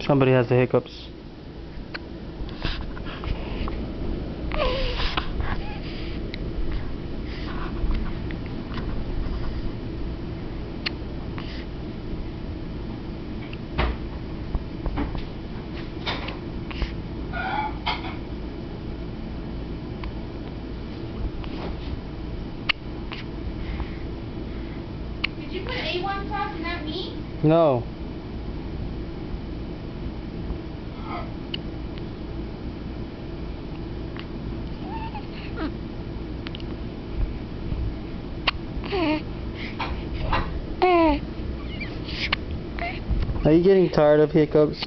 Somebody has the hiccups. Did you put A1 sauce in that meat? No. Are you getting tired of hiccups?